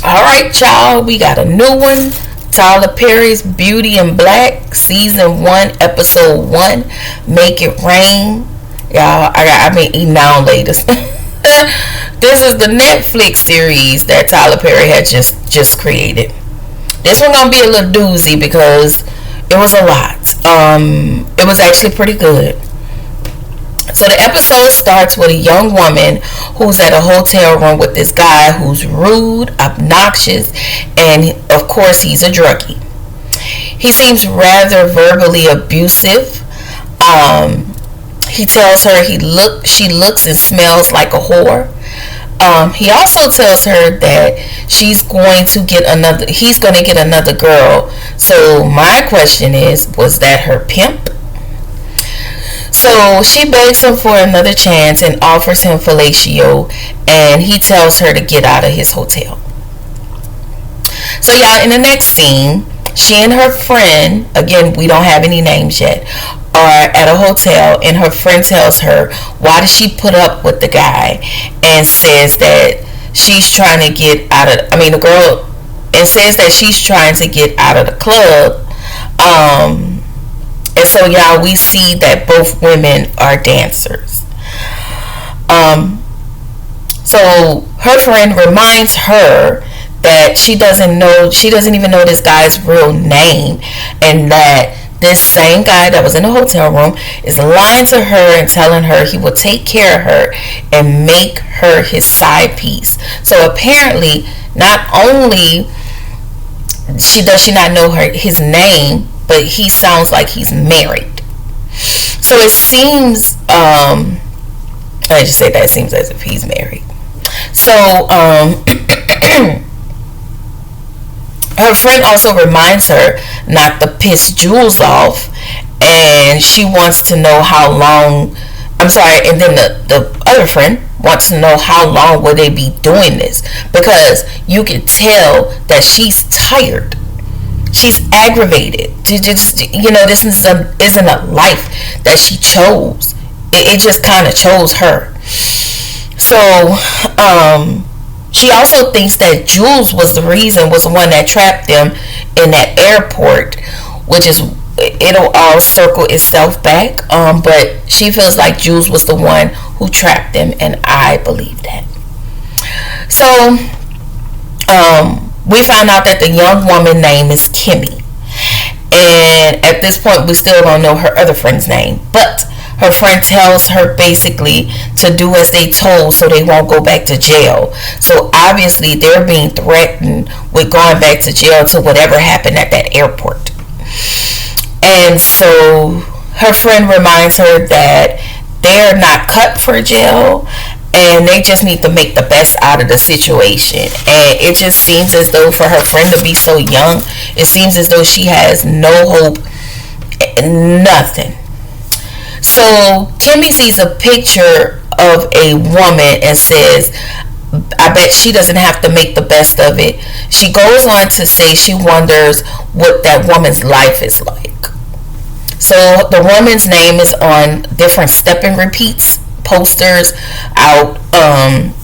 Alright, y'all, we got a new one. Tyler Perry's Beauty in Black, Season 1, Episode 1, Make It Rain. Y'all, I've been eating down latest. This is the Netflix series that Tyler Perry had just created. This one gonna be a little doozy because it was a lot. It was actually pretty good. So the episode starts with a young woman who's at a hotel room with this guy who's rude, obnoxious, and of course he's a druggie. He seems rather verbally abusive. He tells her she looks and smells like a whore. He also tells her that he's going to get another girl. So my question is, was that her pimp? So she begs him for another chance and offers him fellatio, and he tells her to get out of his hotel. So y'all, in the next scene, she and her friend, again, we don't have any names yet, are at a hotel, and her friend tells her why does she put up with the guy, and says that she's trying to get out of, the girl, and says that she's trying to get out of the club. And so y'all, we see that both women are dancers. So her friend reminds her that she doesn't even know this guy's real name, and that this same guy that was in the hotel room is lying to her and telling her he will take care of her and make her his side piece. So apparently, not only does she not know his name, but he sounds like he's married. So it seems, I just say that it seems as if he's married. So her friend also reminds her not to piss Jules off, and she wants to know how long, and then the other friend wants to know how long will they be doing this, because you can tell that she's tired. She's aggravated. This isn't a life that she chose. It just kind of chose her. So, she also thinks that Jules was the one that trapped them in that airport, which is, it'll all circle itself back. But she feels like Jules was the one who trapped them, and I believe that. So, we found out that the young woman's name is Kimmy. And at this point, we still don't know her other friend's name. But her friend tells her basically to do as they told so they won't go back to jail. So obviously, they're being threatened with going back to jail to whatever happened at that airport. And so her friend reminds her that they're not cut for jail, and they just need to make the best out of the situation. And it just seems as though for her friend to be so young, it seems as though she has no hope, nothing. So Kimmy sees a picture of a woman and says, I bet she doesn't have to make the best of it. She goes on to say she wonders what that woman's life is like. So the woman's name is on different step and repeats posters out, and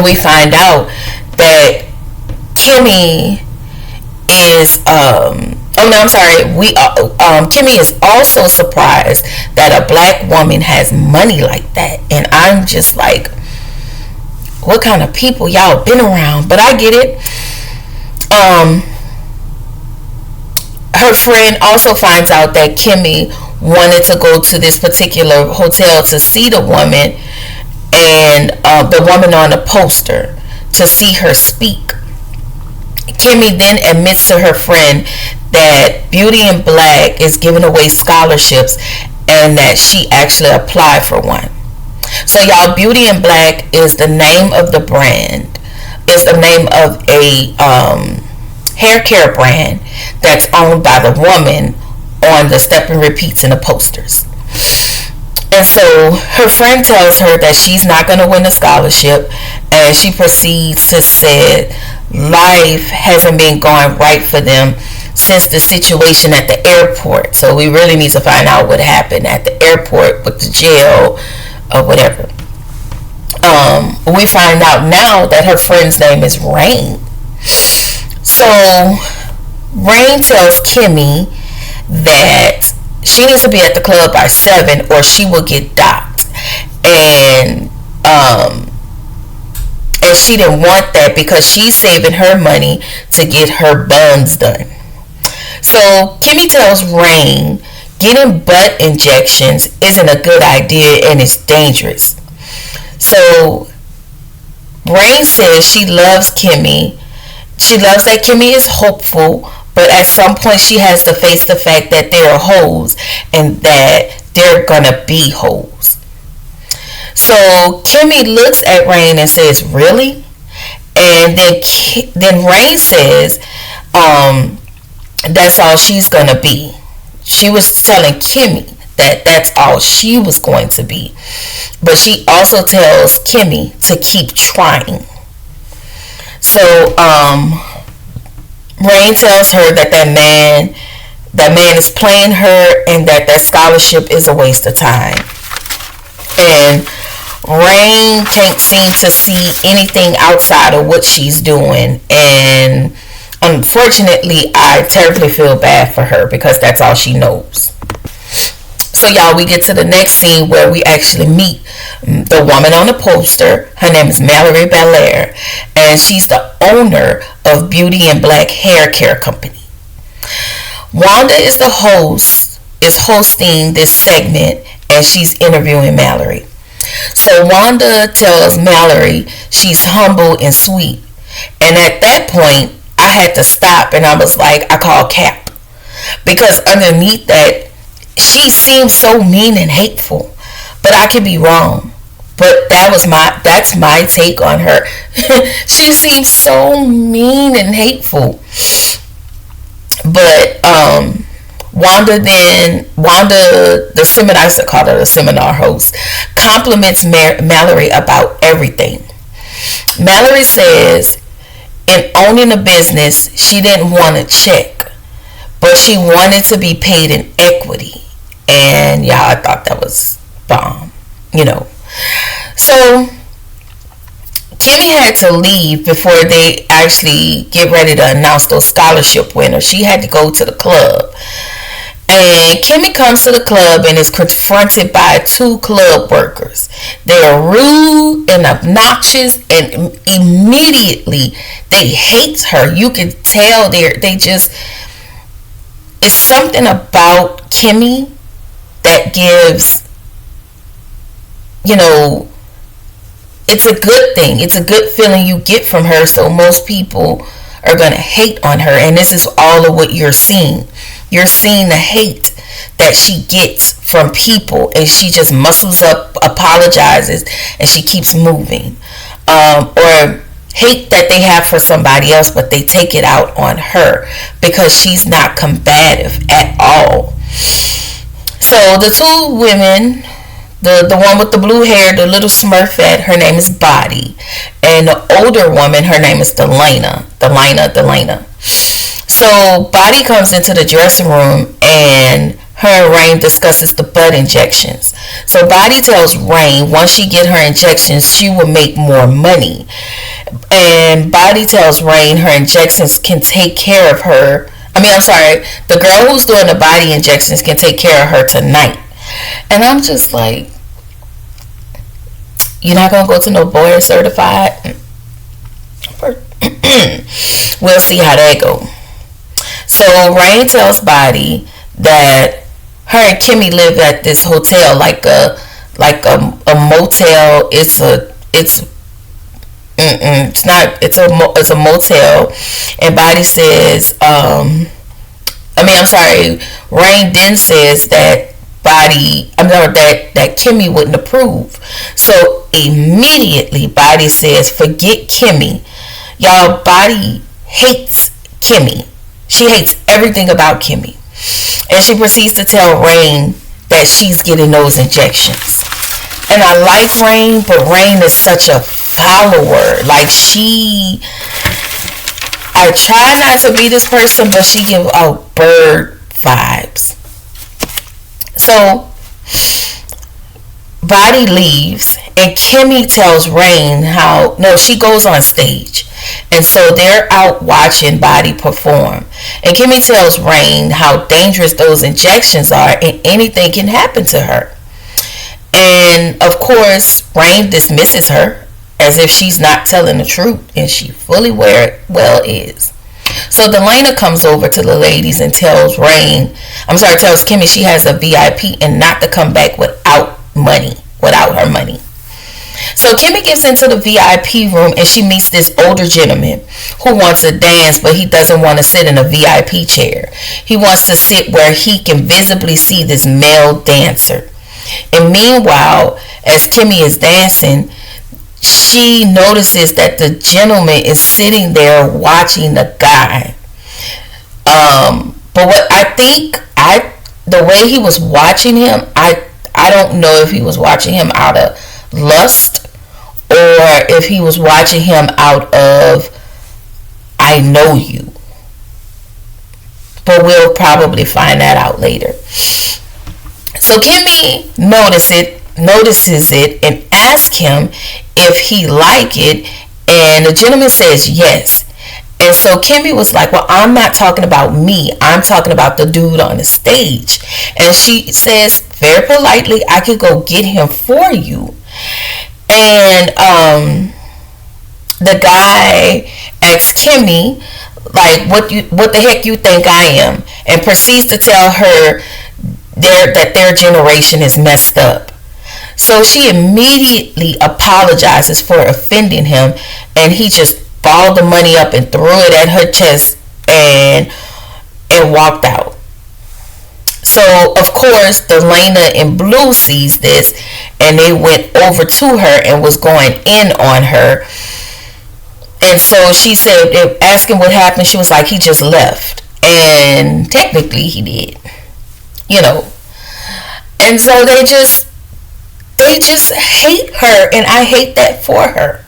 we find out that Kimmy is Kimmy is also surprised that a black woman has money like that, and I'm just like, what kind of people y'all been around? But I get it. Her friend also finds out that Kimmy wanted to go to this particular hotel to see the woman, and the woman on the poster, to see her speak. Kimmy then admits to her friend that Beauty in Black is giving away scholarships, and that she actually applied for one. So y'all, Beauty in Black is the name of the brand. It's the name of a hair care brand that's owned by the woman on the step and repeats in the posters. And so her friend tells her that she's not going to win a scholarship, and she proceeds to say life hasn't been going right for them since the situation at the airport. So we really need to find out what happened at the airport with the jail or whatever. We find out now that her friend's name is Rain. So Rain tells Kimmy that she needs to be at the club by 7 or she will get docked. And and she didn't want that because she's saving her money to get her buns done. So Kimmy tells Rain getting butt injections isn't a good idea and it's dangerous. So Rain says she loves Kimmy. She loves that Kimmy is hopeful, but at some point she has to face the fact that they're hoes and that they're gonna be hoes. So Kimmy looks at Rain and says, "Really?" And then Rain says, "That's all she's gonna be." She was telling Kimmy that that's all she was going to be, but she also tells Kimmy to keep trying. So Rain tells her that that man is playing her and that scholarship is a waste of time. And Rain can't seem to see anything outside of what she's doing, and unfortunately I terribly feel bad for her because that's all she knows. So y'all, we get to the next scene where we actually meet the woman on the poster. Her name is Mallerie Balair, and she's the owner of Beauty and Black Hair Care Company. Wanda is the host, is hosting this segment, and she's interviewing Mallerie. So Wanda tells Mallerie she's humble and sweet. And at that point, I had to stop and I was like, I call cap. Because underneath that, she seems so mean and hateful. But I could be wrong. But that's my take on her. She seems so mean and hateful. But Wanda, the seminar, I call her the seminar host, compliments Mallerie about everything. Mallerie says in owning a business, she didn't want a check, but she wanted to be paid in equity. And yeah, I thought that was bomb, So Kimmy had to leave before they actually get ready to announce those scholarship winners. She had to go to the club. And Kimmy comes to the club and is confronted by 2 club workers. They are rude and obnoxious, and immediately they hate her. You can tell it's something about Kimmy that gives, it's a good thing. It's a good feeling you get from her. So most people are going to hate on her. And this is all of what you're seeing. You're seeing the hate that she gets from people, and she just muscles up, apologizes, and she keeps moving. Or hate that they have for somebody else, but they take it out on her because she's not combative at all. So the 2 women, the one with the blue hair, the little smurfette, her name is Body. And the older woman, her name is Delana. So Body comes into the dressing room and her and Rain discusses the butt injections. So Body tells Rain once she get her injections, she will make more money. And Body tells Rain her injections can take care of her. The girl who's doing the body injections can take care of her tonight. And I'm just like, you're not going to go to no Boyer certified? We'll see how that go. So Rain tells Body that her and Kimmy live at this hotel, like a motel. It's a motel. And Body says, Rain then says that that Kimmy wouldn't approve. So immediately Body says, forget Kimmy. Y'all, Body hates Kimmy. She hates everything about Kimmy. And she proceeds to tell Rain that she's getting those injections. And I like Rain, but Rain is such a follower. I try not to be this person, but she gives out bird vibes. So Body leaves And Kimmy tells Rain how, no, she goes on stage. And so they're out watching Body perform. And Kimmy tells Rain how dangerous those injections are and anything can happen to her. And of course, Rain dismisses her as if she's not telling the truth, and she fully well is. So Delana comes over to the ladies and tells Kimmy she has a VIP and not to come back without her money. So Kimmy gets into the VIP room and she meets this older gentleman who wants to dance, but he doesn't want to sit in a VIP chair. He wants to sit where he can visibly see this male dancer. And meanwhile, as Kimmy is dancing, she notices that the gentleman is sitting there watching the guy. But what the way he was watching him, I don't know if he was watching him out of lust or if he was watching him out of I know you. But we'll probably find that out later. So Kimmy notices it and asks him if he like it, and the gentleman says yes. And so Kimmy was like, well, I'm not talking about me, I'm talking about the dude on the stage. And she says very politely, I could go get him for you. And the guy asks Kimmy, like, what the heck you think I am? And proceeds to tell her that their generation is messed up. So she immediately apologizes for offending him, and he just balled the money up and threw it at her chest and walked out. So of course Delana in blue sees this, and they went over to her and was going in on her. And so she said, asking what happened, she was like, he just left. And technically he did, and so they just hate her, and I hate that for her.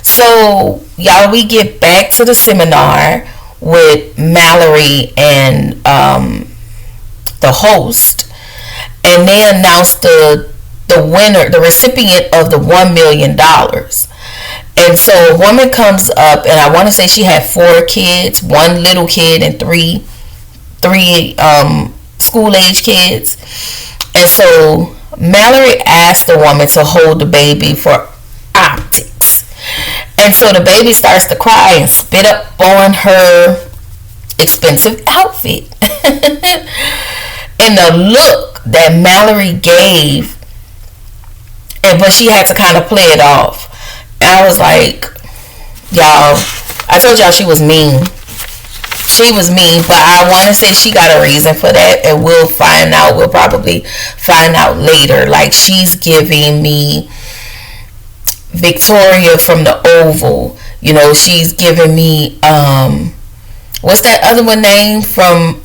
So y'all, we get back to the seminar with Mallerie and the host, and they announce the winner, the recipient of the $1 million. And so a woman comes up, and I want to say she had 4 kids, 1 little kid and three school age kids. And so Mallerie asked the woman to hold the baby for optics. And so the baby starts to cry and spit up on her expensive outfit. And the look that Mallerie gave, but she had to kind of play it off. And I was like, y'all, I told y'all she was mean. She was mean, but I want to say she got a reason for that, and we'll find out. We'll probably find out later. Like, she's giving me Victoria from the Oval. She's giving me what's that other one name from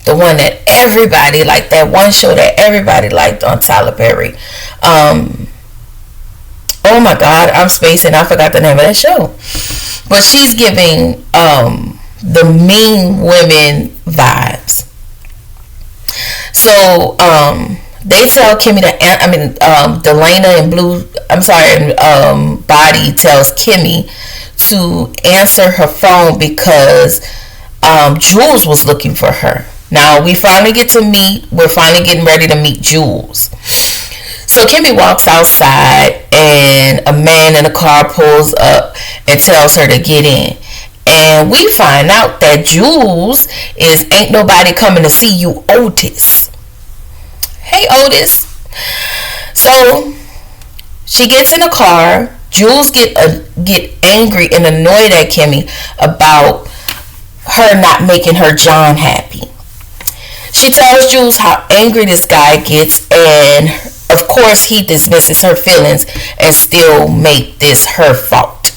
the one that everybody liked, that one show that everybody liked on Tyler Perry. Oh my God, I'm spacing. I forgot the name of that show. But she's giving the mean women vibes. So they tell Kimmy Delana in blue, Body tells Kimmy to answer her phone because Jules was looking for her. Now we're finally getting ready to meet Jules. So Kimmy walks outside, and a man in a car pulls up and tells her to get in. And we find out that Jules is Ain't Nobody Coming to See You, Otis. Hey, Otis. So she gets in the car. Jules get angry and annoyed at Kimmy about her not making her John happy. She tells Jules how angry this guy gets, and of course he dismisses her feelings and still make this her fault.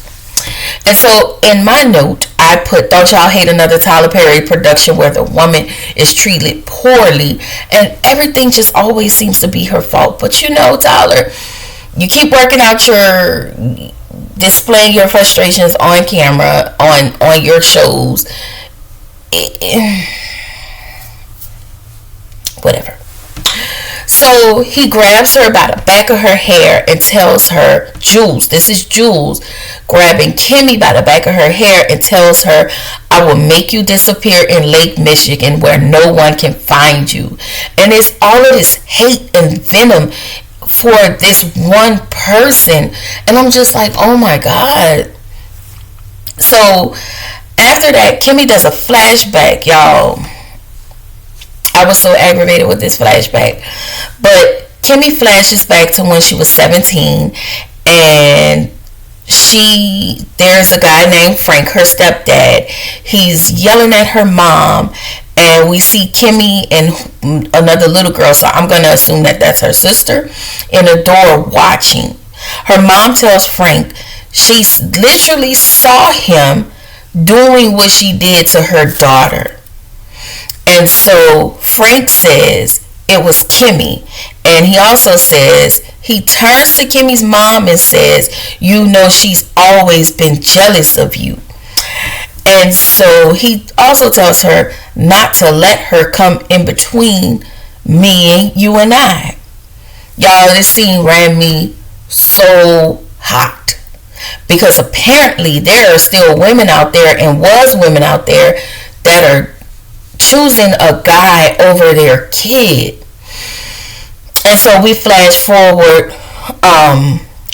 And so in my note I put, don't y'all hate another Tyler Perry production where the woman is treated poorly and everything just always seems to be her fault. But Tyler, you keep working out displaying your frustrations on camera, on your shows. Whatever. So So he grabs her by the back of her hair and tells her, Jules, this is Jules, grabbing Kimmy by the back of her hair and tells her, I will make you disappear in Lake Michigan where no one can find you. And it's all of this hate and venom for this one person. And I'm just like, oh my God. So after that, Kimmy does a flashback, y'all. I was so aggravated with this flashback. But Kimmy flashes back to when she was 17, and there's a guy named Frank, her stepdad. He's yelling at her mom, and we see Kimmy and another little girl, so I'm going to assume that that's her sister, in a door watching. Her mom tells Frank she literally saw him doing what she did to her daughter. And so Frank says it was Kimmy. And he also says, he turns to Kimmy's mom and says, you know she's always been jealous of you. And so he also tells her not to let her come in between me, you and I. Y'all, this scene ran me so hot. Because apparently there are still women out there, and was women out there, that are choosing a guy over their kid. And so we flash forward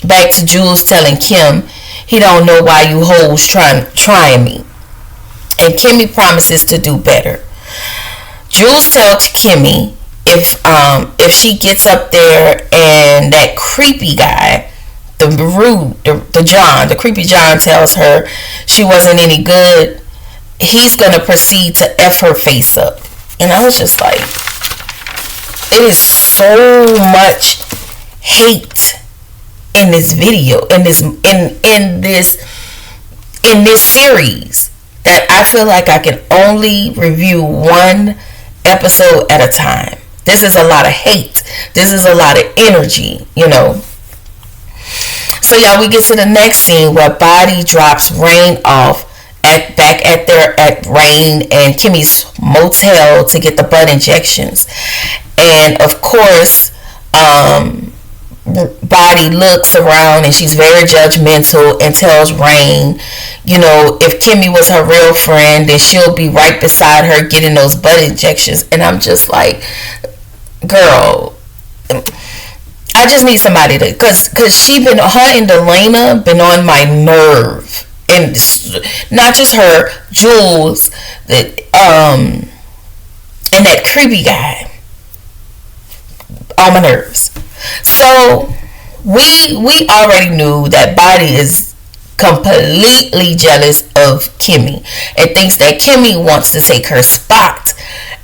back to Jules telling Kim he don't know why you hoes trying me. And Kimmy promises to do better. Jules tells Kimmy if she gets up there and that creepy guy, the creepy John tells her she wasn't any good, he's gonna proceed to F her face up. And I was just like, it is so much hate in this video, in this series, that I feel like I can only review one episode at a time. This is a lot of hate. This is a lot of energy, you know. So y'all, we get to the next scene where Body drops Rain off back at Rain and Kimmy's motel to get the butt injections. And of course, Body looks around and she's very judgmental and tells Rain, you know, if Kimmy was her real friend, then she'll be right beside her getting those butt injections. And I'm just like, girl, I just need somebody to, cause her and Delana been on my nerve, and not just her, Jules, and that creepy guy, on my nerves. So we already knew that Body is completely jealous of Kimmy and thinks that Kimmy wants to take her spot,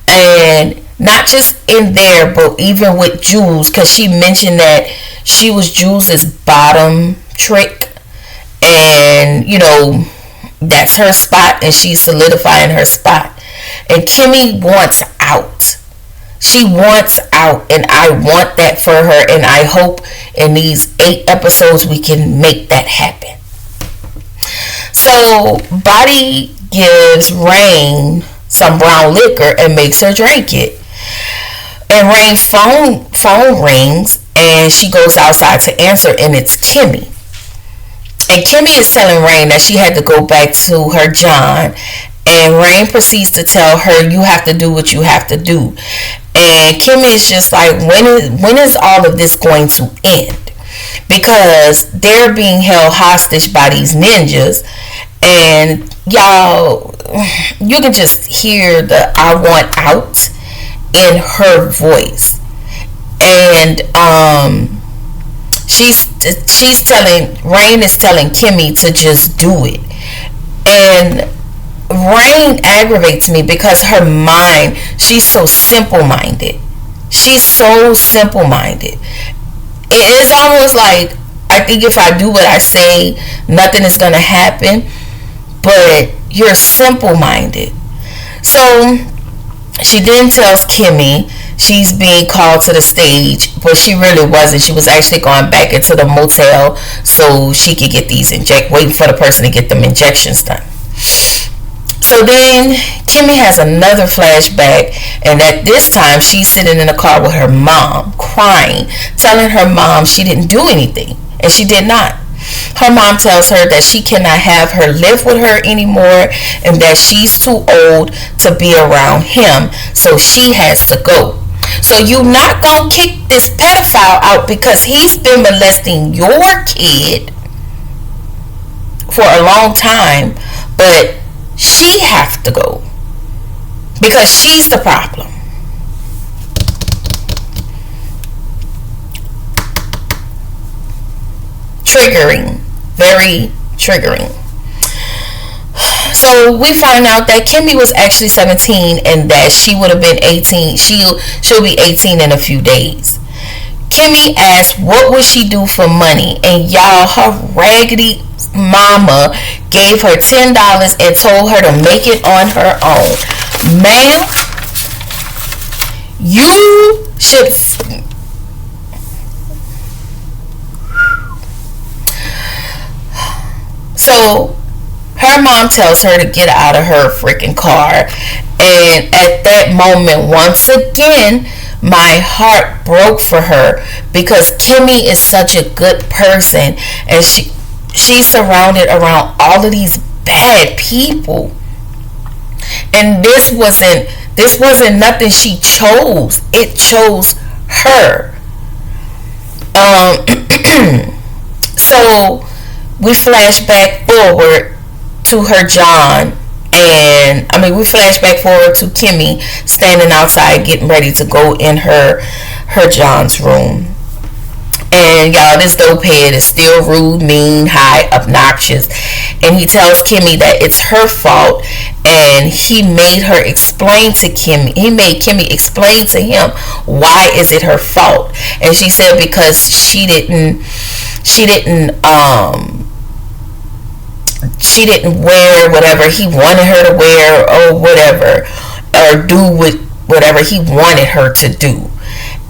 and not just in there, but even with Jules, because she mentioned that she was Jules's bottom trick, and you know that's her spot, and she's solidifying her spot. And Kimmy wants out. She wants out, and I want that for her, and I hope in these 8 episodes we can make that happen. So Body gives Rain some brown liquor and makes her drink it. And Rain's phone rings, and she goes outside to answer, and it's Kimmy. And Kimmy is telling Rain that she had to go back to her John, and Rain proceeds to tell her, you have to do what you have to do. And Kimmy is just like, when is all of this going to end? Because they're being held hostage by these ninjas, and y'all, you can just hear the I want out in her voice. And Rain is telling Kimmy to just do it. And Rain aggravates me because her mind, she's so simple-minded. She's so simple-minded. It's almost like, I think if I do what I say, nothing is going to happen. But you're simple-minded. So she then tells Kimmy she's being called to the stage, but she really wasn't. She was actually going back into the motel so she could get these waiting for the person to get them injections done. So So then Kimmy has another flashback, and at this time she's sitting in the car with her mom, crying, telling her mom she didn't do anything, and she did not. Her mom tells her that she cannot have her live with her anymore and that she's too old to be around him, so she has to go. So you're not going to kick this pedophile out because he's been molesting your kid for a long time, but she has to go because she's the problem. Triggering, very triggering. So we find out that Kimmy was actually 17 and that she would have been 18. She'll be 18 in a few days. Kimmy asked what would she do for money, and y'all, her raggedy mama gave her $10 and told her to make it on her own. Ma'am, you should. So her mom tells her to get out of her freaking car, and at that moment, once again, my heart broke for her because Kimmy is such a good person, and she's surrounded around all of these bad people, and this wasn't nothing she chose. It chose her. So we flash back forward to her John, and we flash back forward to Kimmy standing outside getting ready to go in her John's room. And y'all, this dope head is still rude, mean, high, obnoxious, and he tells Kimmy that it's her fault, and he made Kimmy explain to him why is it her fault. And she said because she didn't wear whatever he wanted her to wear, or whatever, or do with whatever he wanted her to do.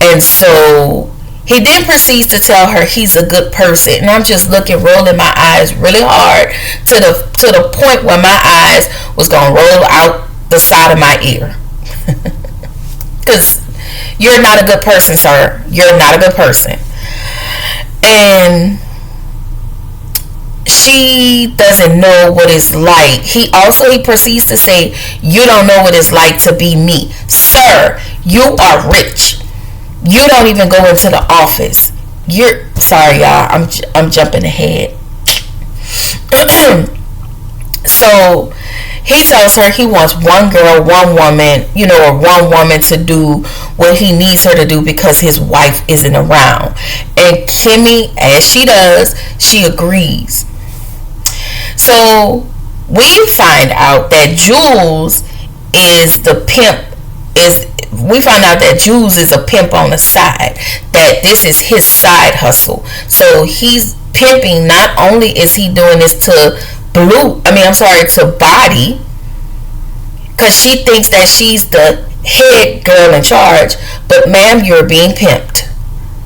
And so he then proceeds to tell her he's a good person, and I'm just rolling my eyes really hard to the point where my eyes was gonna roll out the side of my ear. Because you're not a good person, sir. You're not a good person. And she doesn't know what it's like. He proceeds to say, you don't know what it's like to be me. Sir, you are rich. You don't even go into the office. Sorry, y'all, I'm jumping ahead. So he tells her he wants one girl, one woman, or one woman to do what he needs her to do because his wife isn't around. And Kimmy, as she does, she agrees. So we find out that Jules is the pimp. We find out that Jules is a pimp on the side. That this is his side hustle. So he's pimping. Not only is he doing this to Body, because she thinks that she's the head girl in charge. But ma'am, you're being pimped.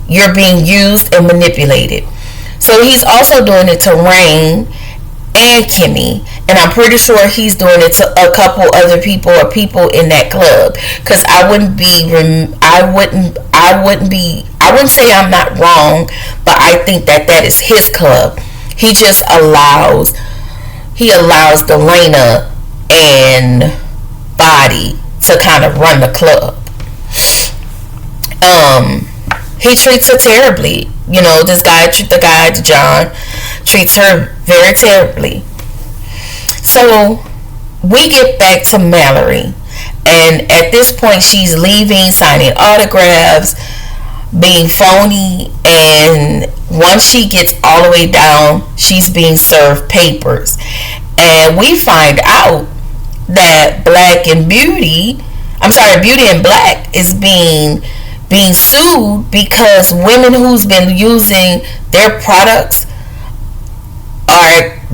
You're being used and manipulated. So he's also doing it to Rain and Kimmy, and I'm pretty sure he's doing it to a couple other people or people in that club. Because I wouldn't say I'm not wrong, but I think that is his club. He just allows Delana and Body to kind of run the club. He treats her terribly. The John, treats her very terribly. So we get back to Mallerie, and at this point she's leaving, signing autographs, being phony, and once she gets all the way down, she's being served papers. And we find out that Beauty and Black is being sued because women who's been using their products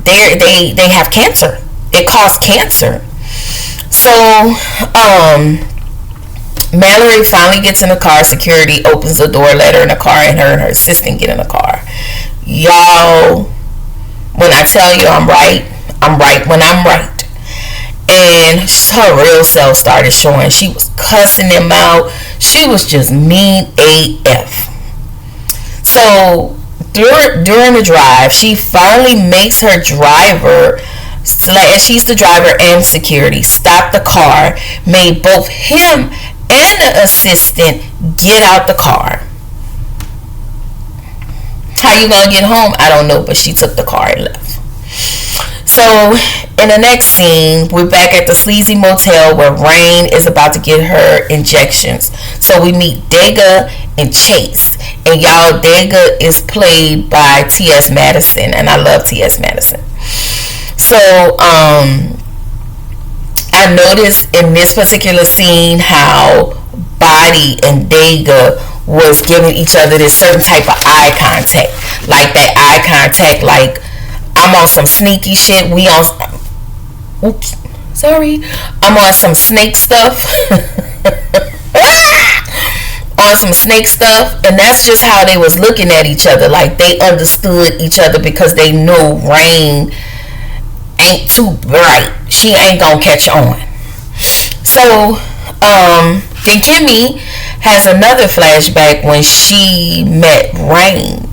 they have cancer. It caused cancer. So Mallerie finally gets in the car. Security opens the door, let her in the car, and her assistant get in the car. Y'all, when I tell you I'm right when I'm right. her real self started showing. She was cussing him out. She was just mean AF. So during the drive, she finally makes her driver, she's the driver and security, stop the car, made both him and the assistant get out the car. How you gonna get home? I don't know, but she took the car and left. So in the next scene, we're back at the sleazy motel where Rain is about to get her injections. So we meet Dega and Chase. And y'all, Dega is played by T.S. Madison. And I love T.S. Madison. So I noticed in this particular scene how Body and Dega was giving each other this certain type of eye contact. Like that eye contact, like, I'm on some sneaky shit. I'm on some snake stuff. On some snake stuff. And that's just how they was looking at each other. Like they understood each other because they knew Rain ain't too bright. She ain't gonna catch on. So, then Kimmy has another flashback when she met Rain.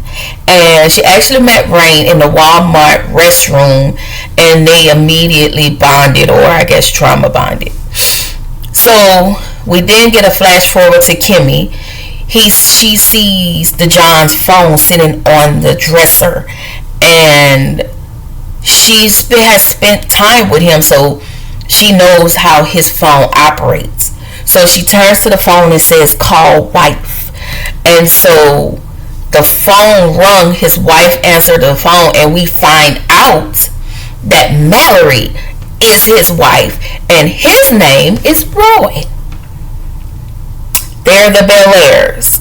And she actually met Rain in the Walmart restroom, and they immediately bonded, or I guess trauma bonded. So we then get a flash forward to Kimmy. She sees the John's phone sitting on the dresser, and she has spent time with him, so she knows how his phone operates. So she turns to the phone and says, "Call wife." And so the phone rung. His wife answered the phone, and we find out that Mallerie is his wife, and his name is Roy. They're the Balairs.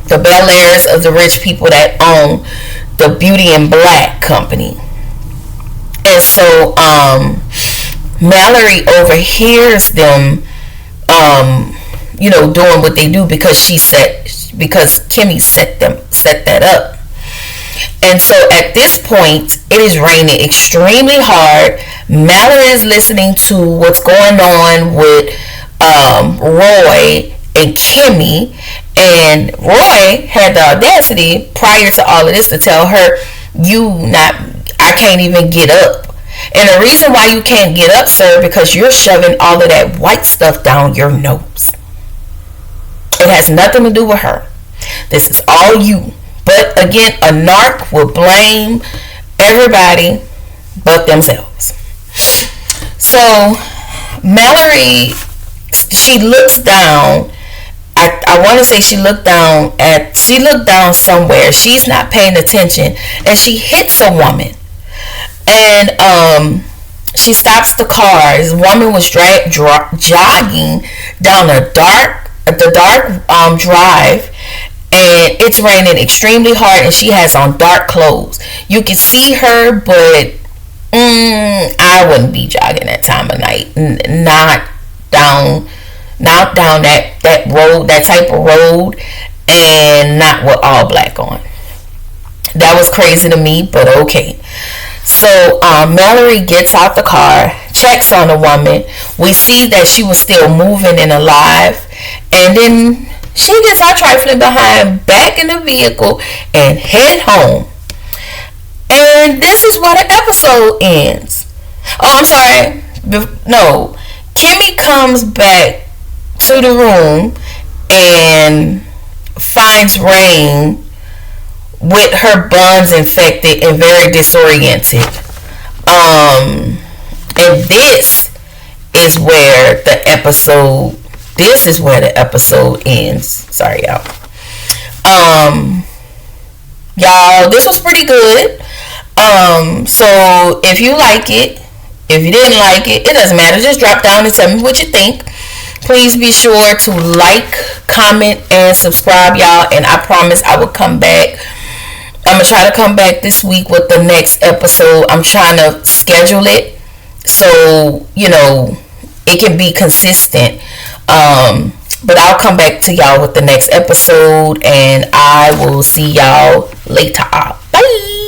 The Balairs of the rich people that own the Beauty and Black company. And so Mallerie overhears them doing what they do because Kimmy set that up. And so at this point, it is raining extremely hard. Mallerie is listening to what's going on with Roy and Kimmy, and Roy had the audacity prior to all of this to tell her, I can't even get up. And the reason why you can't get up, sir, because you're shoving all of that white stuff down your nose. It has nothing to do with her. This is all you. But again, a narc will blame everybody but themselves. So Mallerie, she looks down. I want to say she looked down somewhere. She's not paying attention, and she hits a woman. And she stops the car. This woman was jogging down the dark drive, and it's raining extremely hard, and she has on dark clothes. You can see her, but I wouldn't be jogging that time of night. Not down that road, that type of road, and not with all black on. That was crazy to me, but okay. So Mallerie gets out the car, checks on the woman. We see that she was still moving and alive, and then she gets our trifling behind back in the vehicle and head home. And this is where the episode ends. Oh, I'm sorry. No, Kimmy comes back to the room and finds Rain with her buns infected and very disoriented. And this is where the episode ends. Sorry, y'all. Y'all, this was pretty good. So if you like it, if you didn't like it, it doesn't matter. Just drop down and tell me what you think. Please be sure to like, comment, and subscribe, y'all. And I promise I will come back. I'm going to try to come back this week with the next episode. I'm trying to schedule it so, it can be consistent. But I'll come back to y'all with the next episode, and I will see y'all later. Bye.